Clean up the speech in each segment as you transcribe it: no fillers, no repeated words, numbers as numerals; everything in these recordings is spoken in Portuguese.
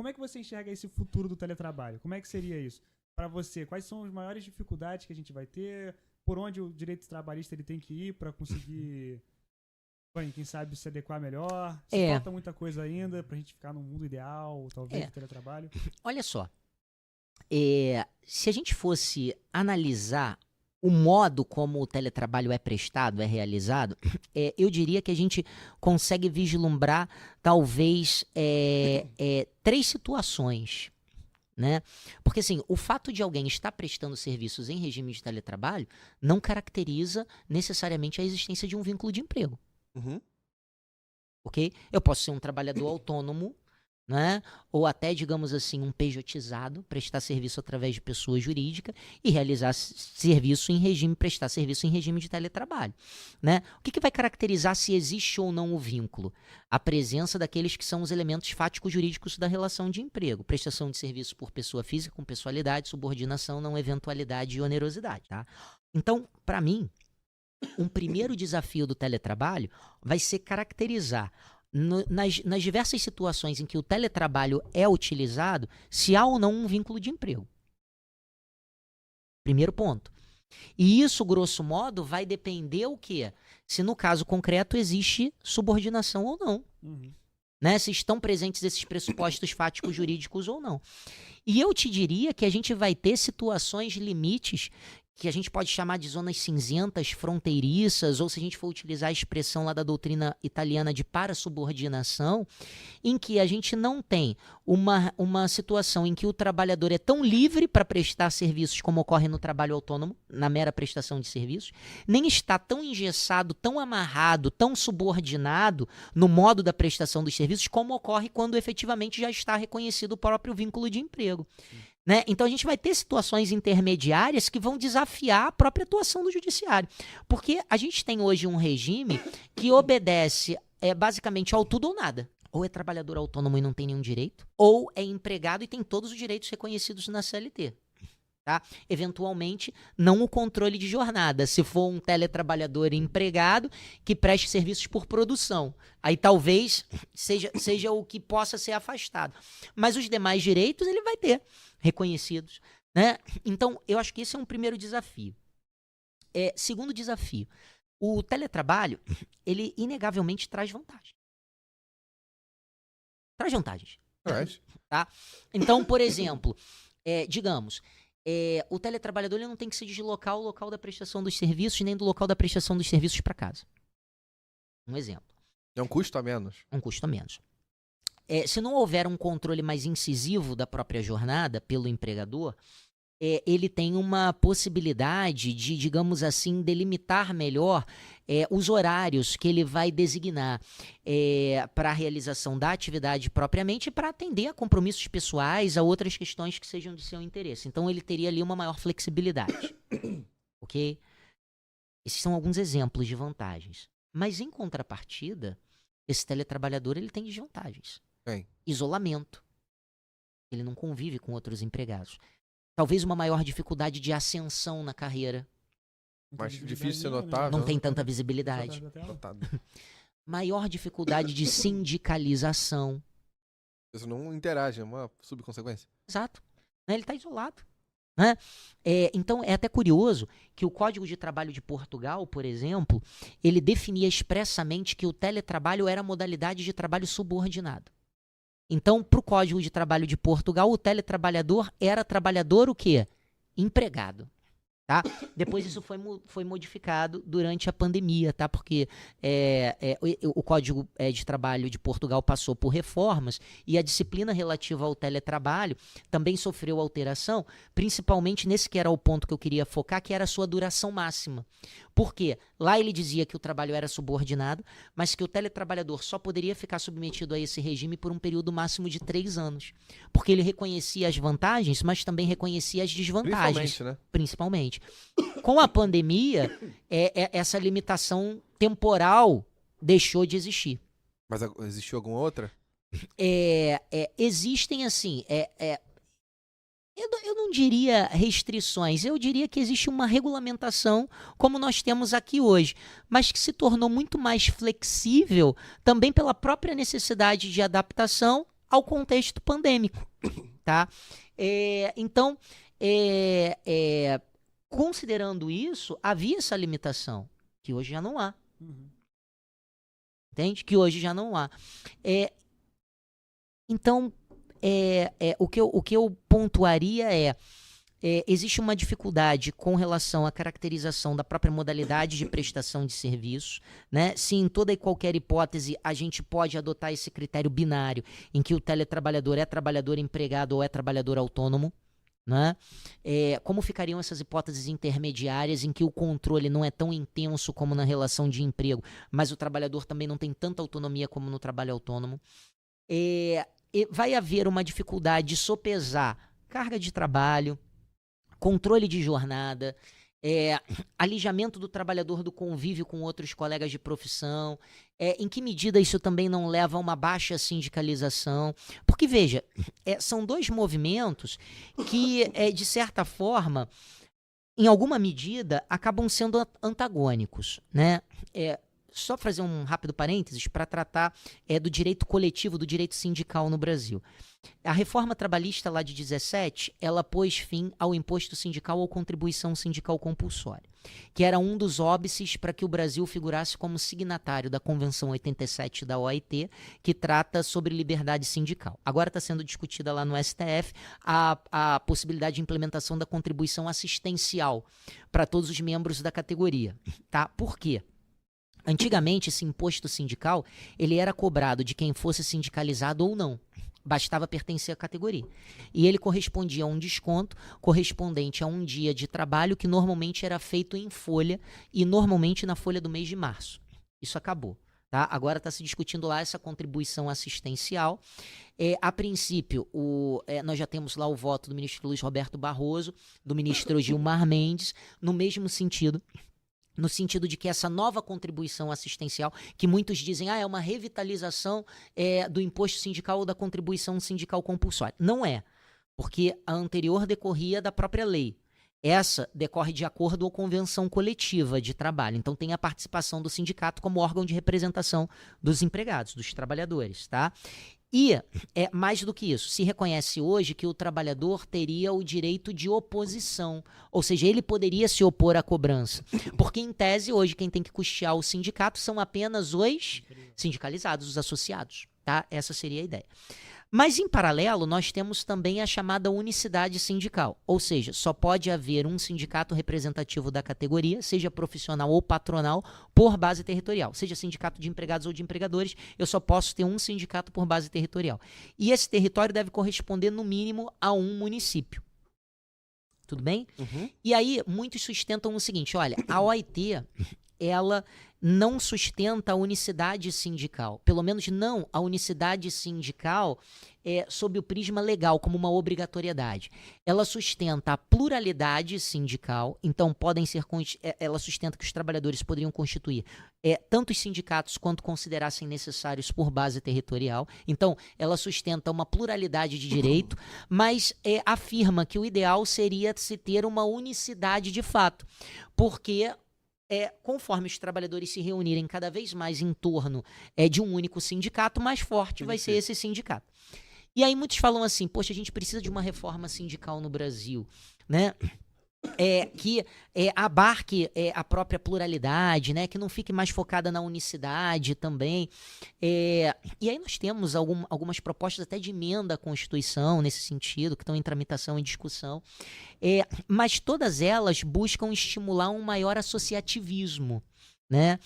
como é que você enxerga esse futuro do teletrabalho? Como é que seria isso para você? Quais são as maiores dificuldades que a gente vai ter? Por onde o direito trabalhista ele tem que ir para conseguir, quem sabe, se adequar melhor? Se falta muita coisa ainda pra gente ficar num mundo ideal, talvez, do teletrabalho? Olha só, se a gente fosse analisar o modo como o teletrabalho é prestado, é realizado, eu diria que a gente consegue vislumbrar talvez 3 situações, né? Porque assim, o fato de alguém estar prestando serviços em regime de teletrabalho não caracteriza necessariamente a existência de um vínculo de emprego. Uhum. Ok? Eu posso ser um trabalhador autônomo, né? Ou até, digamos assim, um pejotizado, prestar serviço através de pessoa jurídica e realizar serviço em regime, prestar serviço em regime de teletrabalho, né? O que vai caracterizar se existe ou não o vínculo? A presença daqueles que são os elementos fáticos jurídicos da relação de emprego: prestação de serviço por pessoa física com pessoalidade, subordinação, não eventualidade e onerosidade, tá? Então, para mim, um primeiro desafio do teletrabalho vai ser caracterizar nas diversas situações em que o teletrabalho é utilizado, se há ou não um vínculo de emprego. Primeiro ponto. E isso, grosso modo, vai depender o quê? Se no caso concreto existe subordinação ou não. Uhum. Né? Se estão presentes esses pressupostos fáticos jurídicos ou não. E eu te diria que a gente vai ter situações limites que a gente pode chamar de zonas cinzentas, fronteiriças, ou se a gente for utilizar a expressão lá da doutrina italiana de parasubordinação, em que a gente não tem uma situação em que o trabalhador é tão livre para prestar serviços como ocorre no trabalho autônomo, na mera prestação de serviços, nem está tão engessado, tão amarrado, tão subordinado no modo da prestação dos serviços como ocorre quando efetivamente já está reconhecido o próprio vínculo de emprego. Né? Então a gente vai ter situações intermediárias que vão desafiar a própria atuação do judiciário. Porque a gente tem hoje um regime que obedece basicamente ao tudo ou nada. Ou é trabalhador autônomo e não tem nenhum direito, ou é empregado e tem todos os direitos reconhecidos na CLT. Tá? Eventualmente, não o controle de jornada, se for um teletrabalhador empregado que preste serviços por produção. Aí talvez seja o que possa ser afastado. Mas os demais direitos ele vai ter reconhecidos. Né? Então, eu acho que esse é um primeiro desafio. Segundo desafio, o teletrabalho, ele inegavelmente traz vantagens. Traz vantagens. Tá? Então, por exemplo, digamos... o teletrabalhador ele não tem que se deslocar ao local da prestação dos serviços, nem do local da prestação dos serviços para casa. Um exemplo. É um custo a menos. Um custo a menos. Se não houver um controle mais incisivo da própria jornada pelo empregador, ele tem uma possibilidade de, digamos assim, delimitar melhor os horários que ele vai designar para a realização da atividade propriamente e para atender a compromissos pessoais, a outras questões que sejam de seu interesse. Então, ele teria ali uma maior flexibilidade. Ok? Esses são alguns exemplos de vantagens. Mas, em contrapartida, esse teletrabalhador ele tem desvantagens. Isolamento. Ele não convive com outros empregados. Talvez uma maior dificuldade de ascensão na carreira. Mais difícil de ser notável. Não tem tanta visibilidade. Maior dificuldade de sindicalização. Você não interage, é uma subconsequência. Exato. Ele está isolado. Né? Então, é até curioso que o Código de Trabalho de Portugal, por exemplo, ele definia expressamente que o teletrabalho era a modalidade de trabalho subordinado. Então, para o Código de Trabalho de Portugal, o teletrabalhador era trabalhador o quê? Empregado. Tá? Depois isso foi modificado durante a pandemia, tá? Porque o Código de Trabalho de Portugal passou por reformas e a disciplina relativa ao teletrabalho também sofreu alteração, principalmente nesse que era o ponto que eu queria focar, que era a sua duração máxima. Por quê? Lá ele dizia que o trabalho era subordinado, mas que o teletrabalhador só poderia ficar submetido a esse regime por um período máximo de 3 anos. Porque ele reconhecia as vantagens, mas também reconhecia as desvantagens. Principalmente. Com a pandemia, essa limitação temporal deixou de existir. Mas existiu alguma outra? Existem, assim... Eu não diria restrições, eu diria que existe uma regulamentação como nós temos aqui hoje, mas que se tornou muito mais flexível também pela própria necessidade de adaptação ao contexto pandêmico, tá? Então, considerando isso, havia essa limitação, que hoje já não há. Uhum. Entende? Que hoje já não há. Então, o que eu pontuaria existe uma dificuldade com relação à caracterização da própria modalidade de prestação de serviço, né? Se em toda e qualquer hipótese a gente pode adotar esse critério binário em que o teletrabalhador é trabalhador empregado ou é trabalhador autônomo, né? Como ficariam essas hipóteses intermediárias em que o controle não é tão intenso como na relação de emprego, mas o trabalhador também não tem tanta autonomia como no trabalho autônomo? Vai haver uma dificuldade de sopesar carga de trabalho, controle de jornada, alijamento do trabalhador do convívio com outros colegas de profissão, em que medida isso também não leva a uma baixa sindicalização? Porque, veja, são dois movimentos que, de certa forma, em alguma medida, acabam sendo antagônicos, né? Só fazer um rápido parênteses para tratar do direito coletivo, do direito sindical no Brasil. A reforma trabalhista lá de 17, ela pôs fim ao imposto sindical ou contribuição sindical compulsória, que era um dos óbices para que o Brasil figurasse como signatário da Convenção 87 da OIT, que trata sobre liberdade sindical. Agora está sendo discutida lá no STF a possibilidade de implementação da contribuição assistencial para todos os membros da categoria. Tá? Por quê? Antigamente, esse imposto sindical ele era cobrado de quem fosse sindicalizado ou não. Bastava pertencer à categoria. E ele correspondia a um desconto correspondente a um dia de trabalho que normalmente era feito em folha e normalmente na folha do mês de março. Isso acabou. Tá? Agora está se discutindo lá essa contribuição assistencial. A princípio, nós já temos lá o voto do ministro Luiz Roberto Barroso, do ministro Gilmar Mendes, no mesmo sentido. No sentido de que essa nova contribuição assistencial, que muitos dizem é uma revitalização do imposto sindical ou da contribuição sindical compulsória. Não é, porque a anterior decorria da própria lei. Essa decorre de acordo ou convenção coletiva de trabalho. Então tem a participação do sindicato como órgão de representação dos empregados, dos trabalhadores, tá? E, mais do que isso, se reconhece hoje que o trabalhador teria o direito de oposição, ou seja, ele poderia se opor à cobrança, porque em tese hoje quem tem que custear o sindicato são apenas os sindicalizados, os associados, tá? Essa seria a ideia. Mas, em paralelo, nós temos também a chamada unicidade sindical, ou seja, só pode haver um sindicato representativo da categoria, seja profissional ou patronal, por base territorial. Seja sindicato de empregados ou de empregadores, eu só posso ter um sindicato por base territorial. E esse território deve corresponder, no mínimo, a um município. Tudo bem? Uhum. E aí, muitos sustentam o seguinte, olha, a OIT, ela não sustenta a unicidade sindical, pelo menos não a unicidade sindical sob o prisma legal, como uma obrigatoriedade. Ela sustenta a pluralidade sindical, então ela sustenta que os trabalhadores poderiam constituir tantos sindicatos quanto considerassem necessários por base territorial. Então, ela sustenta uma pluralidade de direito, mas afirma que o ideal seria se ter uma unicidade de fato, porque conforme os trabalhadores se reunirem cada vez mais em torno de um único sindicato, mais forte vai ser esse sindicato. E aí muitos falam assim, poxa, a gente precisa de uma reforma sindical no Brasil, né? Que abarque a própria pluralidade, né? Que não fique mais focada na unicidade também. E aí nós temos algumas propostas até de emenda à Constituição nesse sentido, que estão em tramitação e discussão. Mas todas elas buscam estimular um maior associativismo, né?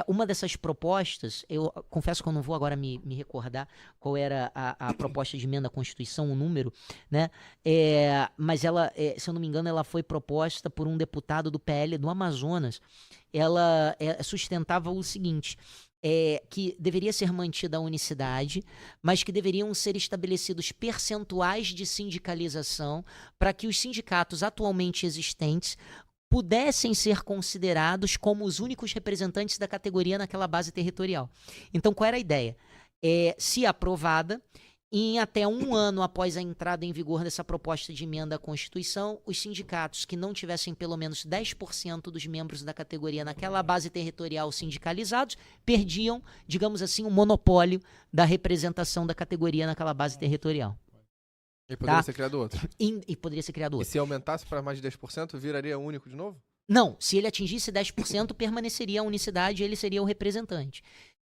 Uma dessas propostas, eu confesso que eu não vou agora me recordar qual era a proposta de emenda à Constituição, o número, né? Mas ela, se eu não me engano, ela foi proposta por um deputado do PL do Amazonas. Ela sustentava o seguinte, que deveria ser mantida a unicidade, mas que deveriam ser estabelecidos percentuais de sindicalização para que os sindicatos atualmente existentes pudessem ser considerados como os únicos representantes da categoria naquela base territorial. Então, qual era a ideia? Se aprovada, em até 1 ano após a entrada em vigor dessa proposta de emenda à Constituição, os sindicatos que não tivessem pelo menos 10% dos membros da categoria naquela base territorial sindicalizados perdiam, digamos assim, o monopólio da representação da categoria naquela base territorial. E poderia Tá. ser criado outro. E poderia ser criado E outro. se aumentasse para mais de 10%, viraria único de novo? Não, se ele atingisse 10%, permaneceria a unicidade e ele seria o representante.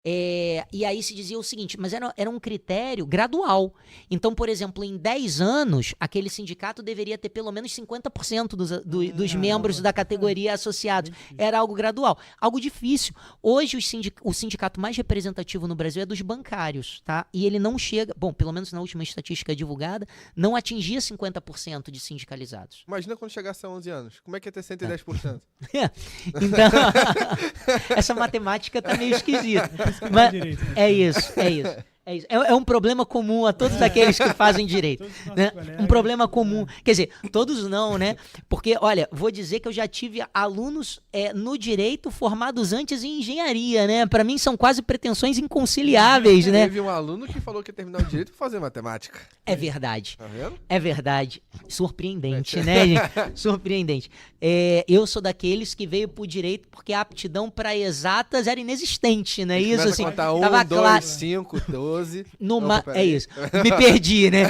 E aí se dizia o seguinte, mas era um critério gradual. Então, por exemplo, em 10 anos, aquele sindicato deveria ter pelo menos 50% dos membros da categoria associados. Era algo gradual. Algo difícil. Hoje, o sindicato mais representativo no Brasil é dos bancários, tá? E ele não chega, bom, pelo menos na última estatística divulgada, não atingia 50% de sindicalizados. Imagina quando chegasse a 11 anos. Como é que ia ter 110%? Então, essa matemática tá meio esquisita. Mas é isso. É um problema comum a todos aqueles que fazem direito. Né? Um problema comum. Quer dizer, todos não, né? Porque, olha, vou dizer que eu já tive alunos no direito formados antes em engenharia, né? Para mim são quase pretensões inconciliáveis, né? Teve um aluno que falou que ia terminar o direito para fazer matemática. É verdade. Tá vendo? É verdade. Surpreendente, né, gente? Surpreendente. Eu sou daqueles que veio pro direito porque a aptidão para exatas era inexistente, né? Isso, assim, a contar 1, tava 2, claro. 5, 12. É isso. Me perdi, né?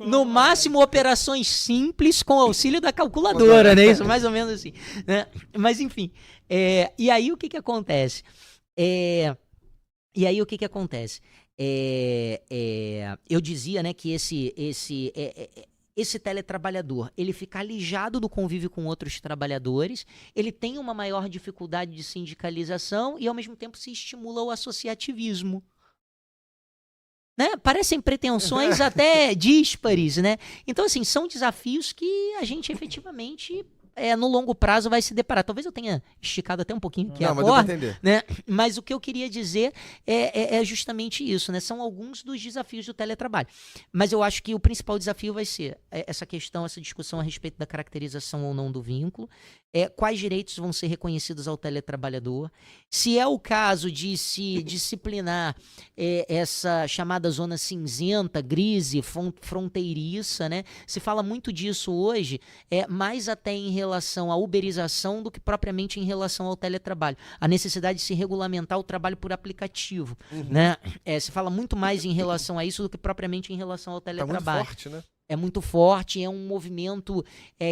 No máximo, operações simples com auxílio da calculadora, né? Isso, mais ou menos assim. Né? Mas, enfim. E aí, o que acontece? Eu dizia, né, que esse teletrabalhador, ele fica alijado do convívio com outros trabalhadores, ele tem uma maior dificuldade de sindicalização e, ao mesmo tempo, se estimula o associativismo. Né? Parecem pretensões até díspares, né? Então, assim, são desafios que a gente efetivamente, no longo prazo, vai se deparar. Talvez eu tenha esticado até um pouquinho aqui a Mas deu pra corda, entender. né? Mas o que eu queria dizer é justamente isso, né? São alguns dos desafios do teletrabalho. Mas eu acho que o principal desafio vai ser essa questão, essa discussão a respeito da caracterização ou não do vínculo, quais direitos vão ser reconhecidos ao teletrabalhador, se é o caso de se disciplinar essa chamada zona cinzenta, grise, fronteiriça, né? Se fala muito disso hoje, mais até em relação à uberização do que propriamente em relação ao teletrabalho. A necessidade de se regulamentar o trabalho por aplicativo, né? Se fala muito mais em relação a isso do que propriamente em relação ao Tá teletrabalho. muito forte, né? É muito forte, é um movimento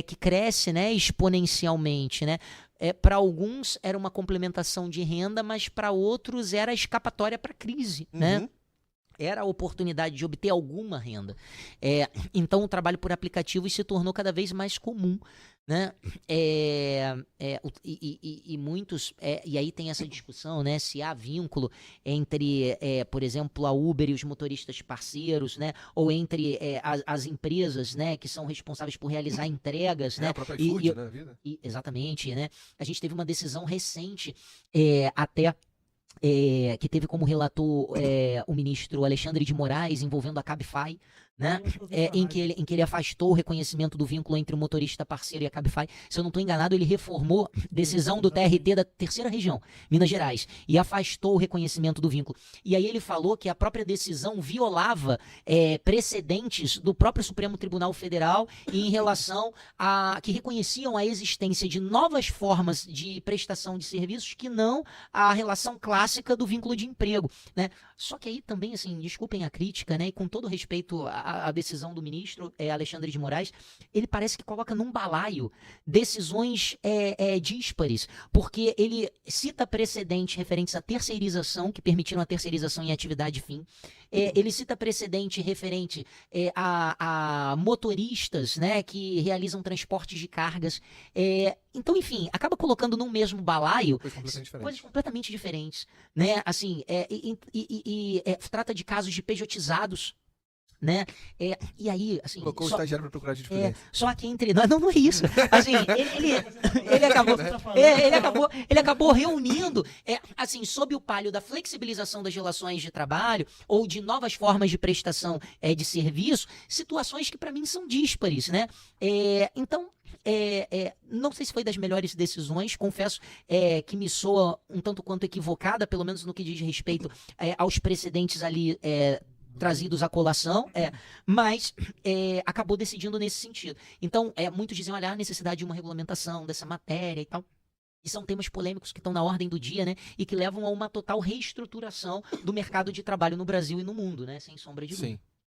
que cresce, né, exponencialmente, né? Para alguns era uma complementação de renda, mas para outros era escapatória para a crise, né? Era a oportunidade de obter alguma renda. Então o trabalho por aplicativos se tornou cada vez mais comum, né? E muitos, e aí tem essa discussão, né? Se há vínculo entre, por exemplo, a Uber e os motoristas parceiros, né? Ou entre as empresas, né? Que são responsáveis por realizar entregas, né? A própria iFood, né? Vida. Exatamente, né? A gente teve uma decisão recente, até que teve como relator o ministro Alexandre de Moraes, envolvendo a Cabify, né? Em que ele afastou o reconhecimento do vínculo entre o motorista parceiro e a Cabify. Se eu não estou enganado, ele reformou decisão do TRT da terceira região, Minas Gerais, e afastou o reconhecimento do vínculo. E aí ele falou que a própria decisão violava precedentes do próprio Supremo Tribunal Federal em relação a que reconheciam a existência de novas formas de prestação de serviços que não a relação clássica do vínculo de emprego, né? Só que aí também, assim, desculpem a crítica, né? E com todo respeito à decisão do ministro Alexandre de Moraes, ele parece que coloca num balaio decisões díspares, porque ele cita precedentes referentes à terceirização, que permitiram a terceirização em atividade fim. Ele cita precedente referente a motoristas, né, que realizam transportes de cargas. Então, enfim, acaba colocando num mesmo balaio coisas completamente diferentes, né? Assim, trata de casos de pejotizados, né? E aí, assim, colocou o estagiário para procurar jurisprudência. Só que entre nós, não é isso. Assim, ele acabou reunindo, assim, sob o palio da flexibilização das relações de trabalho ou de novas formas de prestação de serviço, situações que para mim são díspares, né? Então, não sei se foi das melhores decisões, confesso que me soa um tanto quanto equivocada, pelo menos no que diz respeito aos precedentes ali trazidos à colação, mas acabou decidindo nesse sentido. Então, muitos dizem, olha, a necessidade de uma regulamentação dessa matéria e tal. E são temas polêmicos que estão na ordem do dia, né? E que levam a uma total reestruturação do mercado de trabalho no Brasil e no mundo, né? Sem sombra de dúvida. Sim.